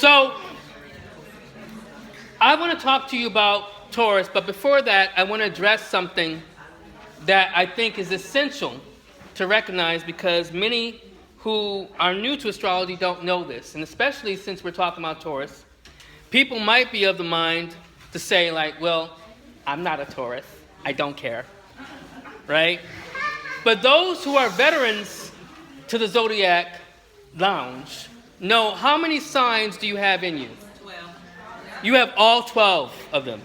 So, I want to talk to you about Taurus, but before that, I want to address something that I think is essential to recognize because many who are new to astrology don't know this, and especially since we're talking about Taurus, people might be of the mind to say like, well, I'm not a Taurus, I don't care, right? But those who are veterans to the Zodiac lounge know how many signs do you have in you? 12. You have all 12 of them.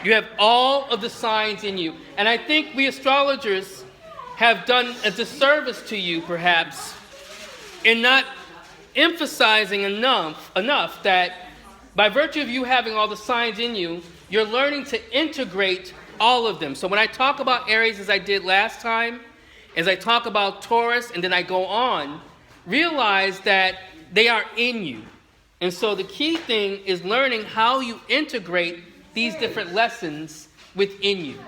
You have all of the signs in you. And I think we astrologers have done a disservice to you, perhaps, in not emphasizing enough that by virtue of you having all the signs in you, you're learning to integrate all of them. So when I talk about Aries as I did last time, as I talk about Taurus, and then I go on, realize that they are in you. And so the key thing is learning how you integrate these different lessons within you.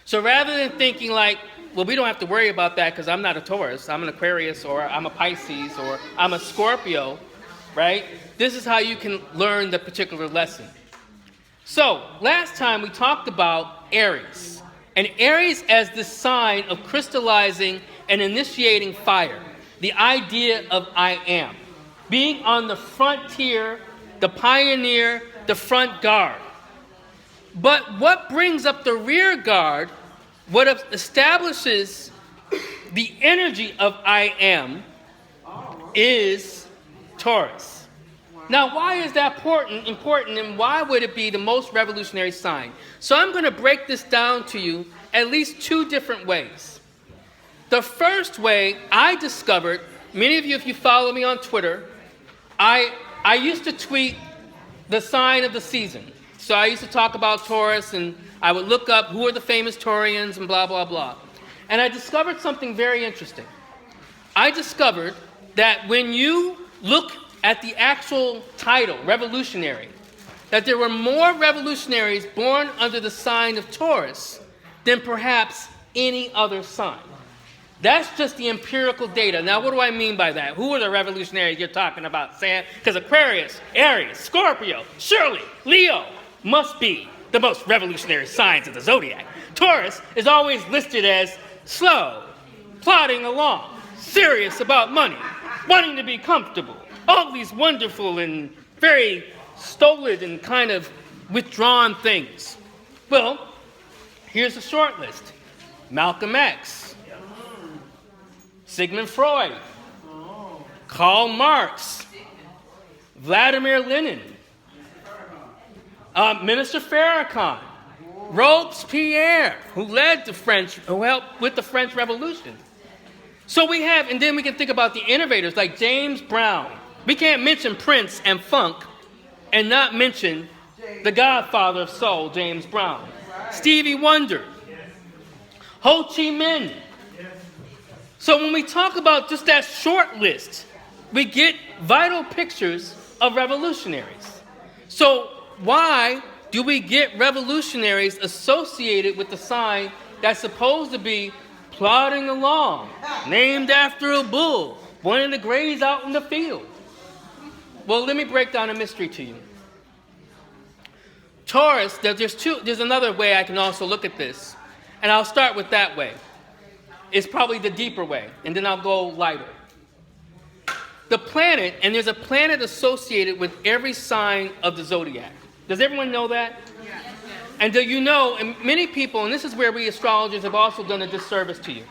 So rather than thinking like, well, we don't have to worry about that because I'm not a Taurus, I'm an Aquarius, or I'm a Pisces, or I'm a Scorpio, right? This is how you can learn the particular lesson. So last time we talked about Aries. And Aries as the sign of crystallizing and initiating fire. The idea of I am. Being on the frontier, the pioneer, the front guard. But what brings up the rear guard, what establishes the energy of I am, is Taurus. Now, why is that important, and why would it be the most revolutionary sign? So I'm going to break this down to you at least two different ways. The first way I discovered, many of you, if you follow me on Twitter, I used to tweet the sign of the season. So I used to talk about Taurus, and I would look up who are the famous Taurians and blah, blah, blah. And I discovered something very interesting. I discovered that when you look at the actual title, revolutionary, that there were more revolutionaries born under the sign of Taurus than perhaps any other sign. That's just the empirical data. Now, what do I mean by that? Who are the revolutionaries you're talking about, Sam? Because Aquarius, Aries, Scorpio, surely Leo must be the most revolutionary signs of the Zodiac. Taurus is always listed as slow, plodding along, serious about money, wanting to be comfortable. All these wonderful and very stolid and kind of withdrawn things. Well, here's a short list. Malcolm X, Sigmund Freud, Karl Marx, Vladimir Lenin, Minister Farrakhan, Robespierre, who helped with the French Revolution. So we have, and then we can think about the innovators like James Brown. We can't mention Prince and funk and not mention the godfather of soul, James Brown. Stevie Wonder, Ho Chi Minh. So when we talk about just that short list, we get vital pictures of revolutionaries. So why do we get revolutionaries associated with the sign that's supposed to be plodding along, named after a bull, wanting to graze out in the field? Well, let me break down a mystery to you. Taurus, there's another way I can also look at this, and I'll start with that way. It's probably the deeper way, and then I'll go lighter. The planet, and there's a planet associated with every sign of the Zodiac. Does everyone know that? Yes. And do you know, and many people, and this is where we astrologers have also done a disservice to you.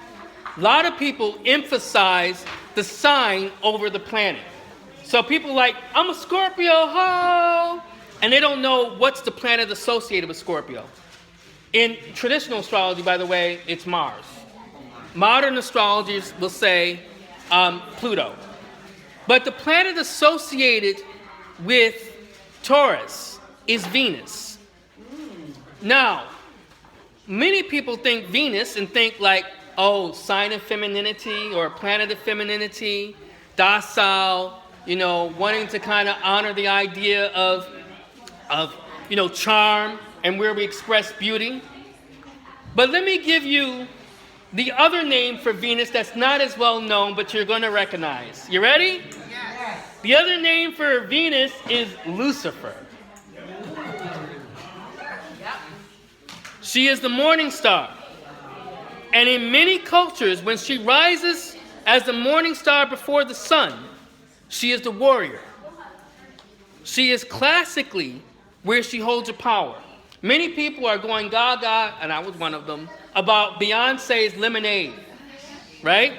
A lot of people emphasize the sign over the planet. So people like, I'm a Scorpio, ho! And they don't know what's the planet associated with Scorpio. In traditional astrology, by the way, it's Mars. Modern astrologers will say Pluto. But the planet associated with Taurus is Venus. Now, many people think Venus and think like, oh, sign of femininity or planet of femininity, docile, wanting to kind of honor the idea of charm and where we express beauty. But let me give you the other name for Venus that's not as well known, but you're going to recognize. You ready? Yes. The other name for Venus is Lucifer. She is the morning star. And in many cultures, when she rises as the morning star before the sun, she is the warrior. She is classically where she holds her power. Many people are going gaga, and I was one of them, about Beyonce's Lemonade, right?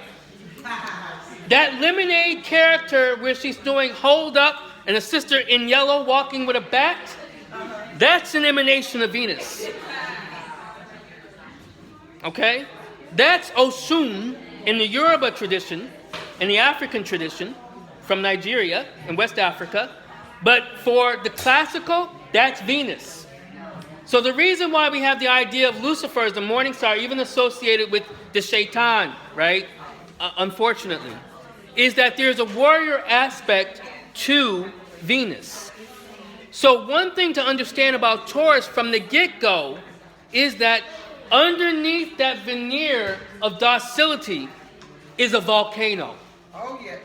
That Lemonade character where she's doing hold up and a sister in yellow walking with a bat, that's an emanation of Venus. Okay? That's Oshun in the Yoruba tradition, in the African tradition, from Nigeria and West Africa. But for the classical, that's Venus. So the reason why we have the idea of Lucifer as the morning star, even associated with the Shaitan, right? Unfortunately, is that there's a warrior aspect to Venus. So one thing to understand about Taurus from the get-go is that underneath that veneer of docility is a volcano. Oh, yeah.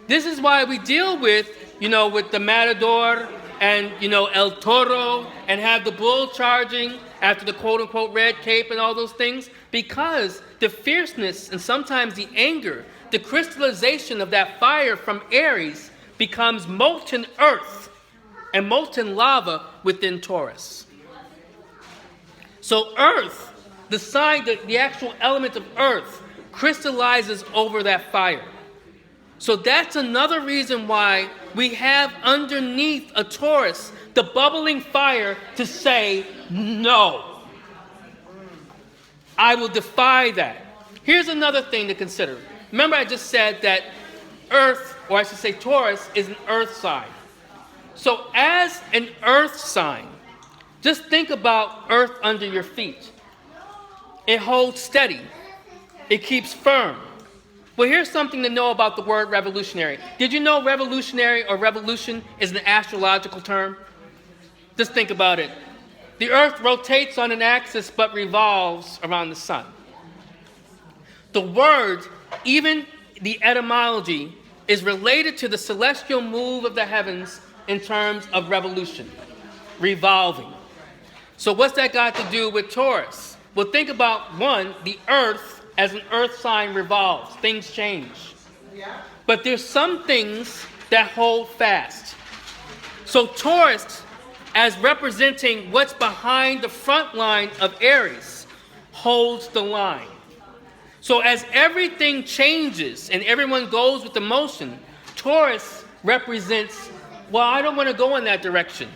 This is why we deal with, with the matador and, El Toro and have the bull charging after the quote-unquote red cape and all those things, because the fierceness and sometimes the anger, the crystallization of that fire from Aries becomes molten earth and molten lava within Taurus. So earth, the sign, the actual element of earth, crystallizes over that fire. So that's another reason why we have underneath a Taurus the bubbling fire to say, no, I will defy that. Here's another thing to consider. Remember I just said that earth, or I should say Taurus, is an earth sign. So as an earth sign, just think about earth under your feet. It holds steady. It keeps firm. Well, here's something to know about the word revolutionary. Did you know revolutionary or revolution is an astrological term? Just think about it. The earth rotates on an axis but revolves around the sun. The word, even the etymology, is related to the celestial move of the heavens in terms of revolution, revolving. So what's that got to do with Taurus? Well, think about, one, the earth as an earth sign revolves. Things change. Yeah. But there's some things that hold fast. So Taurus, as representing what's behind the front line of Aries, holds the line. So as everything changes and everyone goes with the motion, Taurus represents, well, I don't want to go in that direction.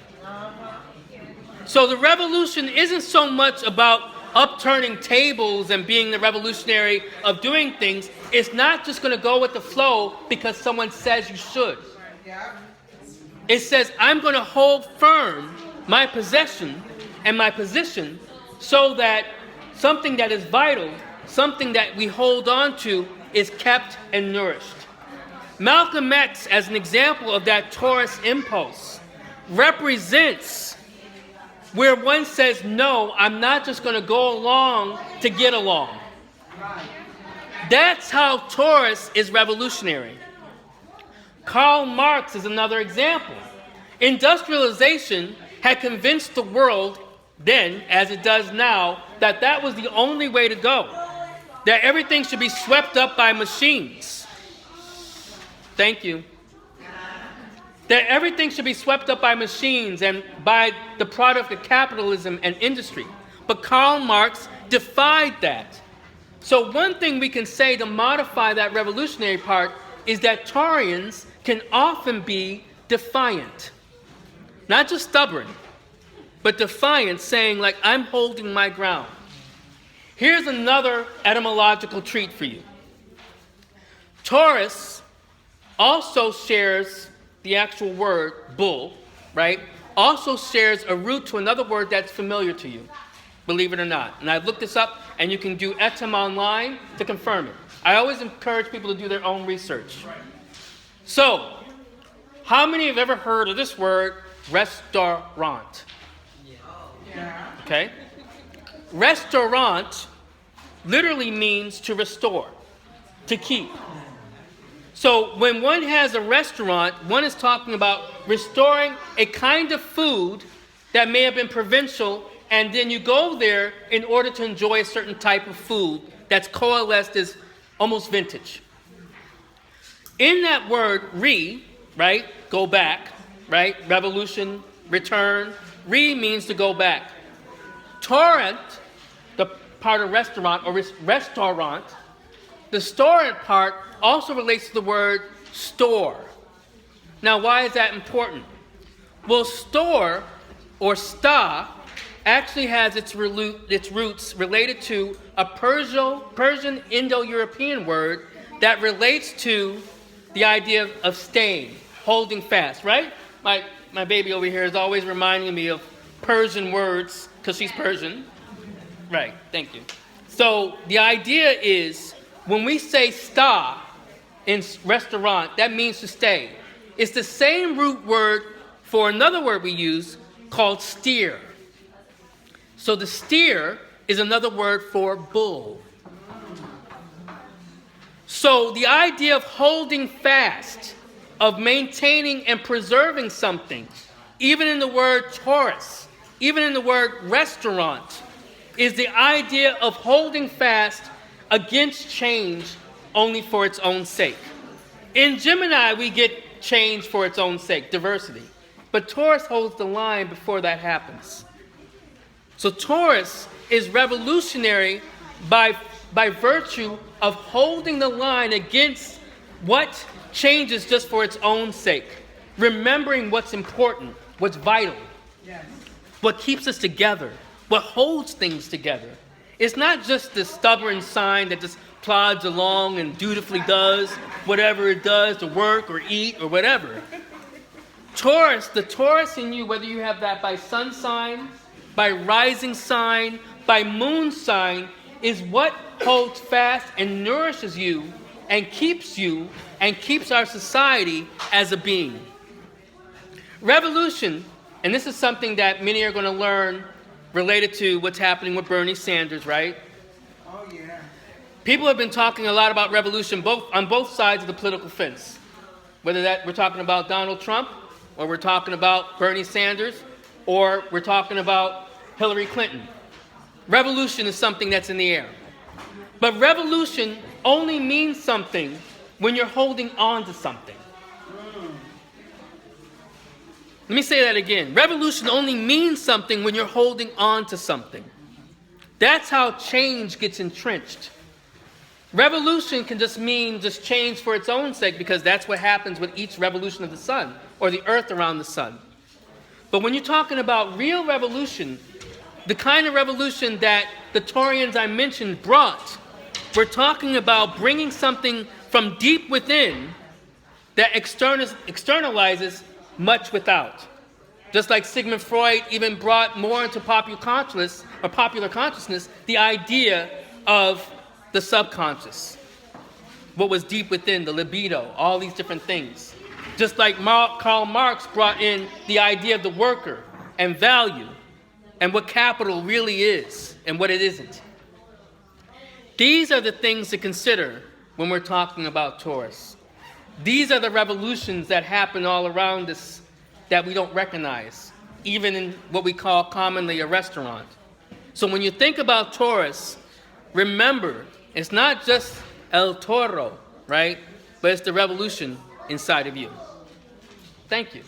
So the revolution isn't so much about upturning tables and being the revolutionary of doing things. It's not just going to go with the flow because someone says you should. It says, I'm going to hold firm my possession and my position so that something that is vital, something that we hold on to, is kept and nourished. Malcolm X, as an example of that Taurus impulse, represents where one says, no, I'm not just going to go along to get along. That's how Taurus is revolutionary. Karl Marx is another example. Industrialization had convinced the world then, as it does now, that that was the only way to go. That everything should be swept up by machines. Thank you. That everything should be swept up by machines and by the product of capitalism and industry. But Karl Marx defied that. So one thing we can say to modify that revolutionary part is that Taurians can often be defiant. Not just stubborn, but defiant, saying like, I'm holding my ground. Here's another etymological treat for you. Taurus also shares the actual word bull, right? Also shares a root to another word that's familiar to you, believe it or not. And I've looked this up, and you can do etym online to confirm it. I always encourage people to do their own research. So, how many have ever heard of this word, restaurant? Okay? Restaurant literally means to restore, to keep. So when one has a restaurant, one is talking about restoring a kind of food that may have been provincial, and then you go there in order to enjoy a certain type of food that's coalesced as almost vintage. In that word, right, go back, right, revolution, return, means to go back. Torrent, the part of restaurant or restaurant, the storant part also relates to the word store. Now, why is that important? Well, store or sta actually has its roots related to a Persian Indo-European word that relates to the idea of staying, holding fast, right? My baby over here is always reminding me of Persian words because she's Persian. Right, thank you. So the idea is when we say sta in restaurant, that means to stay. It's the same root word for another word we use called steer. So the steer is another word for bull. So the idea of holding fast, of maintaining and preserving something, even in the word Taurus, even in the word restaurant, is the idea of holding fast against change only for its own sake. In Gemini, we get change for its own sake, diversity. But Taurus holds the line before that happens. So Taurus is revolutionary by virtue of holding the line against what changes just for its own sake. Remembering what's important, what's vital, what keeps us together, what holds things together. It's not just the stubborn sign that just plods along and dutifully does whatever it does to work or eat or whatever. Taurus, the Taurus in you, whether you have that by sun sign, by rising sign, by moon sign, is what holds fast and nourishes you and keeps our society as a being. Revolution, and this is something that many are going to learn related to what's happening with Bernie Sanders, right? Oh, yeah. People have been talking a lot about revolution on both sides of the political fence. Whether that we're talking about Donald Trump, or we're talking about Bernie Sanders, or we're talking about Hillary Clinton. Revolution is something that's in the air. But revolution only means something when you're holding on to something. Let me say that again. Revolution only means something when you're holding on to something. That's how change gets entrenched. Revolution can just mean just change for its own sake, because that's what happens with each revolution of the sun or the earth around the sun. But when you're talking about real revolution, the kind of revolution that the Taurians I mentioned brought, we're talking about bringing something from deep within that externalizes much without. Just like Sigmund Freud even brought more into popular consciousness the idea of the subconscious, what was deep within, the libido, all these different things. Just like Karl Marx brought in the idea of the worker and value and what capital really is and what it isn't. These are the things to consider when we're talking about Taurus. These are the revolutions that happen all around us that we don't recognize, even in what we call commonly a restaurant. So when you think about Taurus, remember, it's not just El Toro, right? But it's the revolution inside of you. Thank you.